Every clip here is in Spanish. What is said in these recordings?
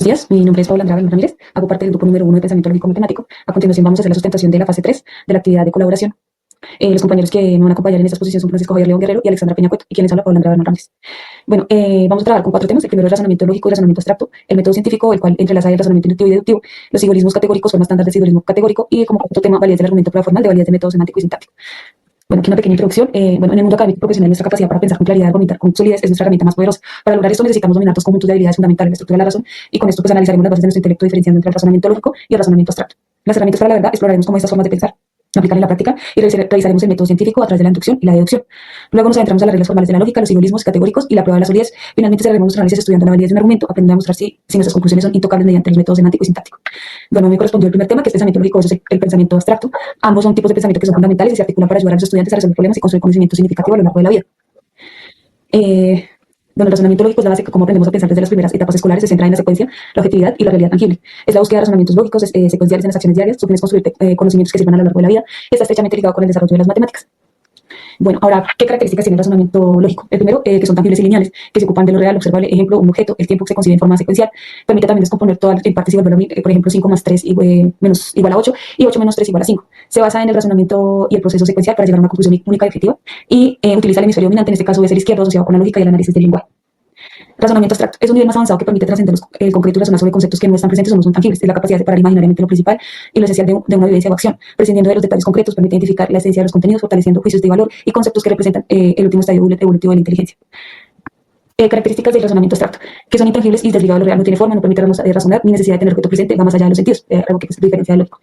Buenos días, mi nombre es Paula Andrade Ramírez, hago parte del grupo número uno de pensamiento lógico matemático. A continuación vamos a hacer la sustentación de la fase 3 de la actividad de colaboración. Los compañeros que me van a acompañar en esta exposición son Francisco Javier León Guerrero y Alexandra Peña Cueto, y quienes habla Paula Andrade Ramírez. Bueno, vamos a trabajar con cuatro temas. El primero es razonamiento lógico y razonamiento abstracto, el método científico, el cual entrelaza el razonamiento inductivo y deductivo, los silogismos categóricos, forma estándar del silogismo categórico, y como cuarto tema, validez del argumento prueba formal de validez de método semántico y sintáctico. Bueno, aquí una pequeña introducción. Bueno, en el mundo académico y profesional, nuestra capacidad para pensar con claridad, argumentar con solidez, es nuestra herramienta más poderosa. Para lograr esto necesitamos dominar dos conjuntos de habilidades fundamentales: la estructura de la razón, y con esto pues analizaremos las bases de nuestro intelecto, diferenciando entre el razonamiento lógico y el razonamiento abstracto. Las herramientas para la verdad exploraremos cómo estas formas de pensar aplicar en la práctica, y revisaremos el método científico a través de la inducción y la deducción. Luego nos adentramos a las reglas formales de la lógica, los silogismos categóricos y la prueba de la solidez. Finalmente cerraremos nuestro análisis estudiando la validez de un argumento, aprendiendo a mostrar si nuestras conclusiones son intocables mediante el método semántico y sintáctico. Bueno, me correspondió el primer tema, que es pensamiento lógico versus el pensamiento abstracto. Ambos son tipos de pensamiento que son fundamentales y se articulan para ayudar a los estudiantes a resolver problemas y construir conocimiento significativo a lo largo de la vida. Eh, bueno, el razonamiento lógico es la base que como aprendemos a pensar desde las primeras etapas escolares, se centra en la secuencia, la objetividad y la realidad tangible. Es la búsqueda de razonamientos lógicos secuenciales en las acciones diarias. Su fin es construir conocimientos que sirvan a lo largo de la vida. Está estrechamente ligado con el desarrollo de las matemáticas. Bueno, ahora, ¿qué características tiene el razonamiento lógico? El primero, que son tangibles y lineales, que se ocupan de lo real, observable, ejemplo, un objeto, el tiempo que se concibe en forma secuencial. Permite también descomponer todas en partes y volverlo a unir, por ejemplo, 5 más 3 menos, igual a 8 y 8 menos 3 igual a 5. Se basa en el razonamiento y el proceso secuencial para llegar a una conclusión única y efectiva, y utiliza el hemisferio dominante, en este caso es el izquierdo, asociado con la lógica y el análisis del lenguaje. Razonamiento abstracto es un nivel más avanzado que permite trascender el concreto y razonar sobre conceptos que no están presentes o no son tangibles. Es la capacidad de separar imaginariamente lo principal y lo esencial de una vivencia o acción. Prescindiendo de los detalles concretos, permite identificar la esencia de los contenidos, fortaleciendo juicios de valor y conceptos que representan el último estadio evolutivo de la inteligencia. Características del razonamiento abstracto, que son intangibles y desligados de lo real, no tiene forma, no permite razonar ni necesidad de tener objeto presente, va más allá de los sentidos, algo que es diferencia del lógico.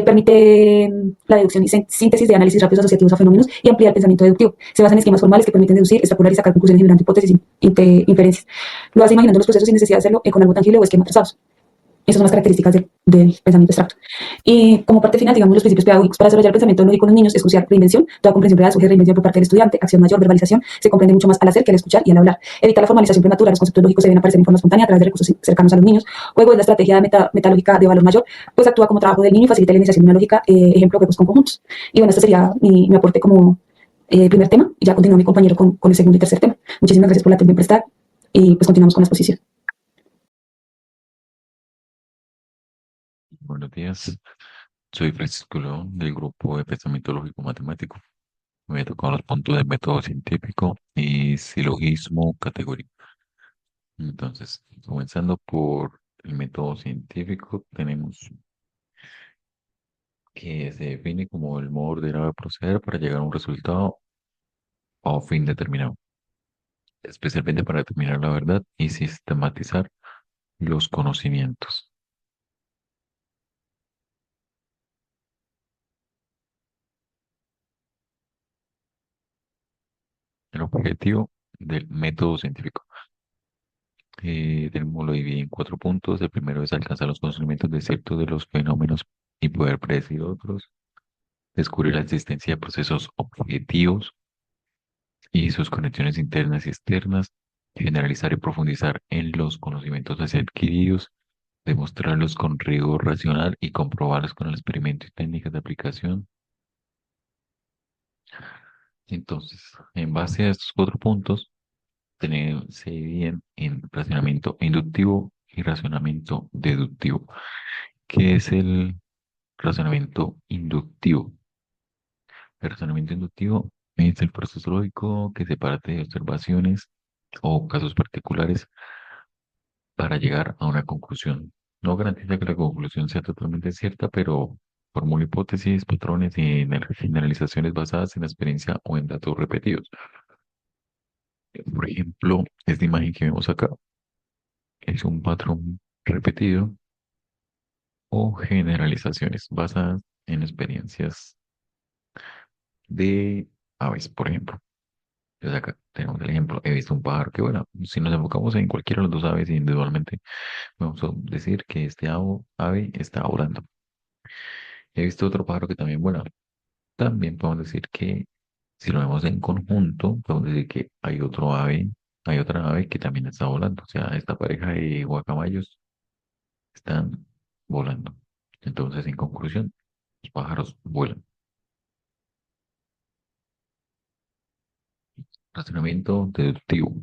Permite la deducción y síntesis de análisis rápidos asociativos a fenómenos y amplía el pensamiento deductivo. Se basa en esquemas formales que permiten deducir, extrapolar y sacar conclusiones generando hipótesis e inferencias. Lo hace imaginando los procesos sin necesidad de hacerlo con algo tangible o esquemas trazados. Esas son las características del pensamiento abstracto. Y como parte final, digamos, los principios pedagógicos para desarrollar el pensamiento lógico en los niños es crucial: reinvención. Toda comprensión real sugiere reinvención por parte del estudiante, acción mayor, verbalización. Se comprende mucho más al hacer que al escuchar y al hablar. Evitar la formalización prematura. Los conceptos lógicos se deben aparecer en forma espontánea a través de recursos cercanos a los niños. Juego es la estrategia metalógica de valor mayor, pues actúa como trabajo del niño y facilita la iniciación de una lógica, ejemplo, juegos con conjuntos. Y bueno, este sería mi aporte como primer tema, y ya continúa mi compañero con el segundo y tercer tema. Muchísimas gracias por la atención prestada, y pues continuamos con la exposición. Buenos días, soy Francisco León del grupo de pensamiento lógico matemático. Me he tocado los puntos del método científico y silogismo categórico. Entonces, comenzando por el método científico, tenemos que se define como el modo ordenado de proceder para llegar a un resultado o fin determinado, especialmente para determinar la verdad y sistematizar los conocimientos. El objetivo del método científico. Lo dividí en cuatro puntos. El primero es alcanzar los conocimientos de ciertos de los fenómenos y poder predecir otros, descubrir la existencia de procesos objetivos y sus conexiones internas y externas, generalizar y profundizar en los conocimientos así adquiridos, demostrarlos con rigor racional y comprobarlos con el experimento y técnicas de aplicación. Entonces, en base a estos cuatro puntos, se dividen en razonamiento inductivo y razonamiento deductivo. ¿Qué es el razonamiento inductivo? El razonamiento inductivo es el proceso lógico que se parte de observaciones o casos particulares para llegar a una conclusión. No garantiza que la conclusión sea totalmente cierta, pero formula hipótesis, patrones y generalizaciones basadas en la experiencia o en datos repetidos. Por ejemplo, esta imagen que vemos acá es un patrón repetido o generalizaciones basadas en experiencias de aves, por ejemplo. Entonces acá tenemos el ejemplo, he visto un pájaro que, bueno, si nos enfocamos en cualquiera de las dos aves individualmente, vamos a decir que este ave está volando. He visto otro pájaro que también vuela. También podemos decir que si lo vemos en conjunto, podemos decir que hay otra ave que también está volando. O sea, esta pareja de guacamayos están volando. Entonces, en conclusión, los pájaros vuelan. Razonamiento deductivo.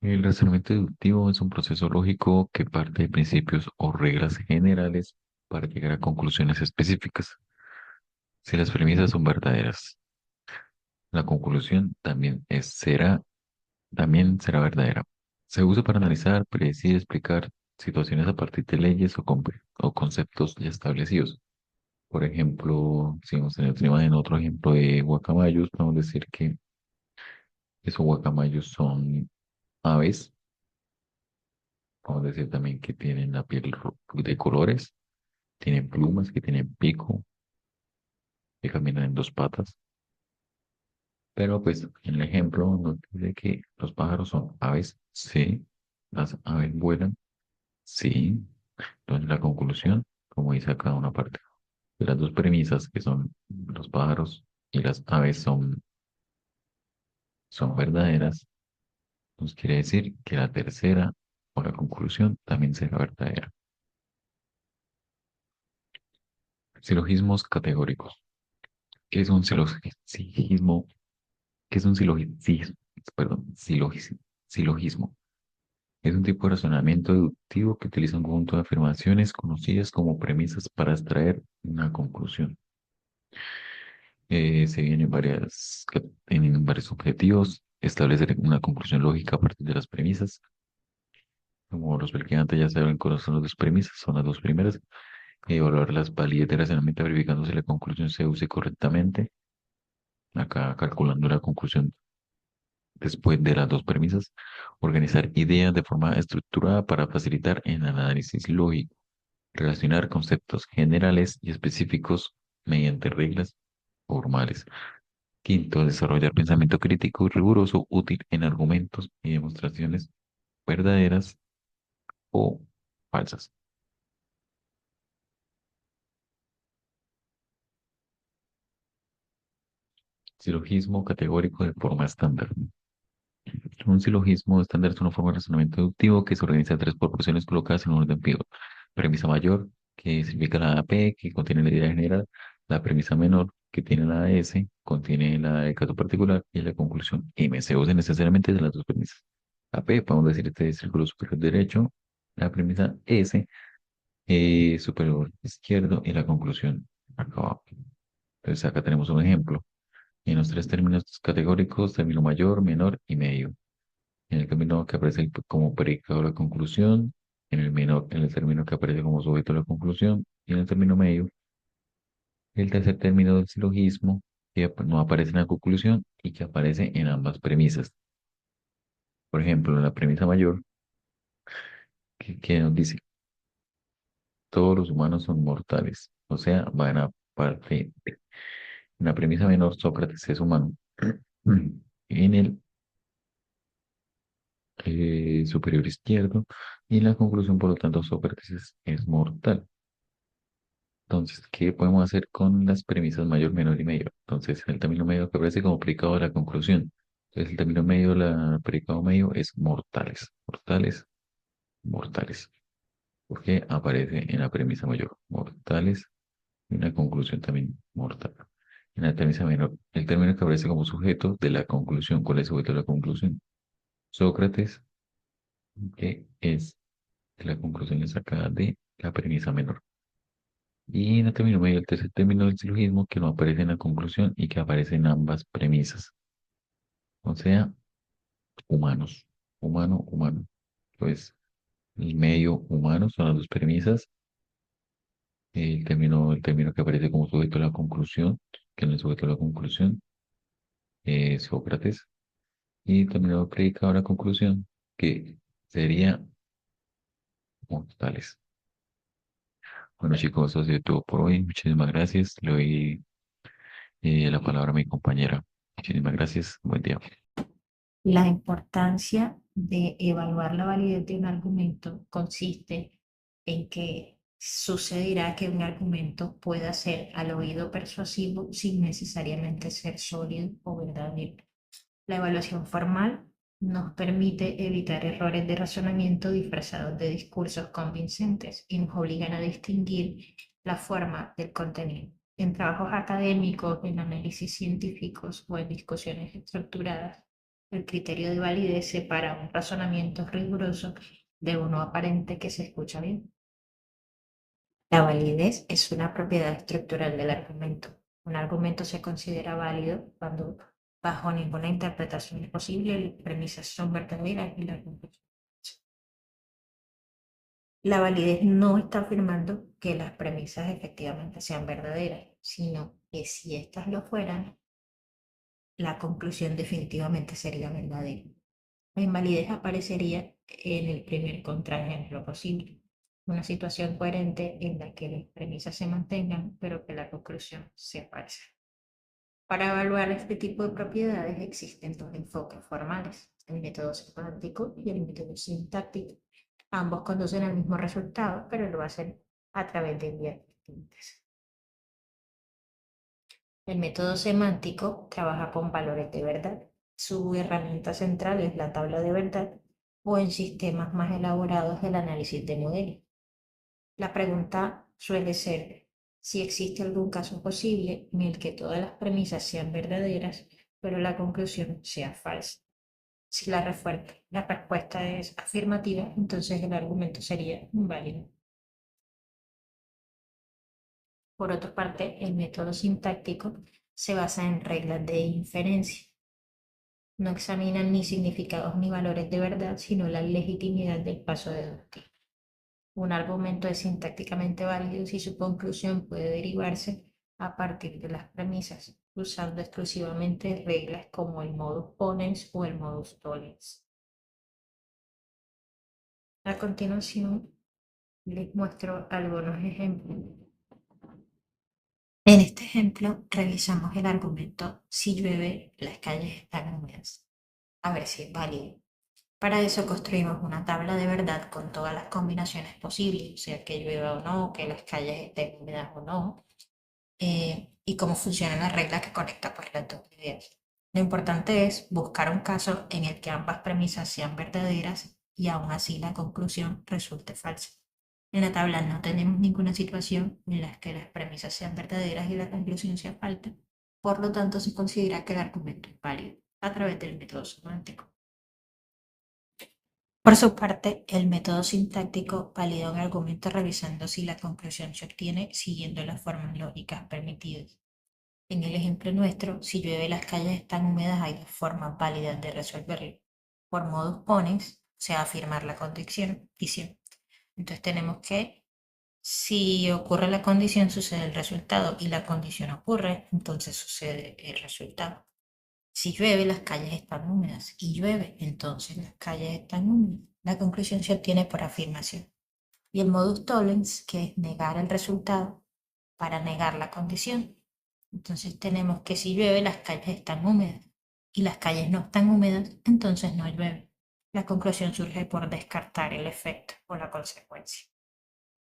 El razonamiento deductivo es un proceso lógico que parte de principios o reglas generales para llegar a conclusiones específicas. Si las premisas son verdaderas, la conclusión también será verdadera. Se usa para analizar, predecir, explicar situaciones a partir de leyes o conceptos ya establecidos. Por ejemplo, si hemos tenido otra imagen, otro ejemplo de guacamayos, podemos decir que esos guacamayos son aves. Podemos decir también que tienen la piel de colores, tienen plumas, que tienen pico, que caminan en dos patas. Pero pues en el ejemplo nos dice que los pájaros son aves, sí. Las aves vuelan, sí. Entonces la conclusión, como dice acá una parte de las dos premisas, que son los pájaros y las aves son verdaderas, nos quiere decir que la tercera o la conclusión también será verdadera. Silogismos categóricos. ¿Qué es un silogismo? ¿Qué es un silogismo? Perdón, silogismo. Es un tipo de razonamiento deductivo que utiliza un conjunto de afirmaciones conocidas como premisas para extraer una conclusión. Se viene en varios objetivos, establecer una conclusión lógica a partir de las premisas. Como los practicantes ya saben cuáles son las dos premisas, son las dos primeras. Evaluar las validez de razonamiento verificando si la conclusión se use correctamente. Acá calculando la conclusión después de las dos premisas. Organizar ideas de forma estructurada para facilitar el análisis lógico. Relacionar conceptos generales y específicos mediante reglas formales. Quinto, desarrollar pensamiento crítico y riguroso útil en argumentos y demostraciones verdaderas o falsas. Silogismo categórico de forma estándar. Un silogismo estándar es una forma de razonamiento deductivo que se organiza en tres proporciones colocadas en un orden fijo. Premisa mayor, que significa la P, que contiene la idea general. La premisa menor, que tiene la S, contiene el caso particular. Y la conclusión M. Se usa necesariamente de las dos premisas. La P, podemos decir este círculo superior derecho. La premisa S, superior izquierdo. Y la conclusión acá abajo. Entonces acá tenemos un ejemplo. En los tres términos categóricos, término mayor, menor y medio. En el término que aparece como predicado de la conclusión, en el menor, en el término que aparece como sujeto de la conclusión, y en el término medio, el tercer término del silogismo, que no aparece en la conclusión y que aparece en ambas premisas. Por ejemplo, en la premisa mayor, que nos dice, todos los humanos son mortales, o sea, van a parte de. En la premisa menor, Sócrates es humano. En el superior izquierdo, y en la conclusión, por lo tanto, Sócrates es mortal. Entonces, ¿qué podemos hacer con las premisas mayor, menor y mayor? Entonces, el término medio que aparece como predicado de la conclusión. Entonces, el término medio, la predicado medio es mortales, mortales, mortales. Porque aparece en la premisa mayor, mortales, y en la conclusión también mortal. En la premisa menor, el término que aparece como sujeto de la conclusión. ¿Cuál es el sujeto de la conclusión? Sócrates, que es de la conclusión sacada de la premisa menor. Y en el término medio, el tercer término del silogismo que no aparece en la conclusión y que aparece en ambas premisas. O sea, humanos, humano, humano. Pues el medio humano son las dos premisas. El término que aparece como sujeto de la conclusión, que no es sujeto de la conclusión, es Sócrates. Y el término predicado de la conclusión, que sería mortales. Bueno, chicos, eso ha sido todo por hoy. Muchísimas gracias. Le doy la palabra a mi compañera. Muchísimas gracias. Buen día. La importancia de evaluar la validez de un argumento consiste en que sucederá que un argumento pueda ser al oído persuasivo sin necesariamente ser sólido o verdadero. La evaluación formal nos permite evitar errores de razonamiento disfrazados de discursos convincentes y nos obligan a distinguir la forma del contenido. En trabajos académicos, en análisis científicos o en discusiones estructuradas, El criterio de validez separa un razonamiento riguroso de uno aparente que se escucha bien. La validez es una propiedad estructural del argumento. Un argumento se considera válido cuando, bajo ninguna interpretación es posible, las premisas son verdaderas y la conclusión. La validez no está afirmando que las premisas efectivamente sean verdaderas, sino que si éstas lo fueran, la conclusión definitivamente sería verdadera. La invalidez aparecería en el primer contraejemplo posible, una situación coherente en la que las premisas se mantengan, pero que la conclusión sea falsa. Para evaluar este tipo de propiedades existen dos enfoques formales, el método semántico y el método sintáctico. Ambos conducen al mismo resultado, pero lo hacen a través de vías distintas. El método semántico trabaja con valores de verdad. Su herramienta central es la tabla de verdad o en sistemas más elaborados el análisis de modelos. La pregunta suele ser si existe algún caso posible en el que todas las premisas sean verdaderas, pero la conclusión sea falsa. Si la respuesta es afirmativa, entonces el argumento sería inválido. Por otra parte, el método sintáctico se basa en reglas de inferencia. No examinan ni significados ni valores de verdad, sino la legitimidad del paso deductivo. Un argumento es sintácticamente válido si su conclusión puede derivarse a partir de las premisas, usando exclusivamente reglas como el modus ponens o el modus tollens. A continuación, les muestro algunos ejemplos. En este ejemplo, revisamos el argumento si llueve, las calles están húmedas. A ver si es válido. Para eso construimos una tabla de verdad con todas las combinaciones posibles, o sea, que llueva o no, que las calles estén húmedas o no, y cómo funciona la regla que conecta pues, las dos ideas. Lo importante es buscar un caso en el que ambas premisas sean verdaderas y aún así la conclusión resulte falsa. En la tabla no tenemos ninguna situación en la que las premisas sean verdaderas y la conclusión sea falsa, por lo tanto se considera que el argumento es válido a través del método semántico. Por su parte, el método sintáctico valida un argumento revisando si la conclusión se obtiene siguiendo las formas lógicas permitidas. En el ejemplo nuestro, si llueve las calles están húmedas, hay dos formas válidas de resolverlo. Por modus ponens, o sea, afirmar la condición. Entonces tenemos que, si ocurre la condición, sucede el resultado, y la condición ocurre, entonces sucede el resultado. Si llueve, las calles están húmedas, y llueve, entonces las calles están húmedas. La conclusión se obtiene por afirmación. Y el modus tollens, que es negar el resultado para negar la condición. Entonces tenemos que si llueve, las calles están húmedas, y las calles no están húmedas, entonces no llueve. La conclusión surge por descartar el efecto o la consecuencia.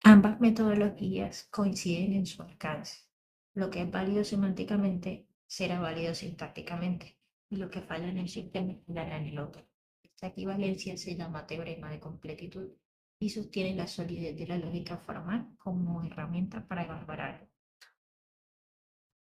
Ambas metodologías coinciden en su alcance. Lo que es válido semánticamente será válido sintácticamente, y lo que falla en el sistema quedará en el otro. Esta equivalencia se llama teorema de completitud y sostiene la solidez de la lógica formal como herramienta para evaluar algo.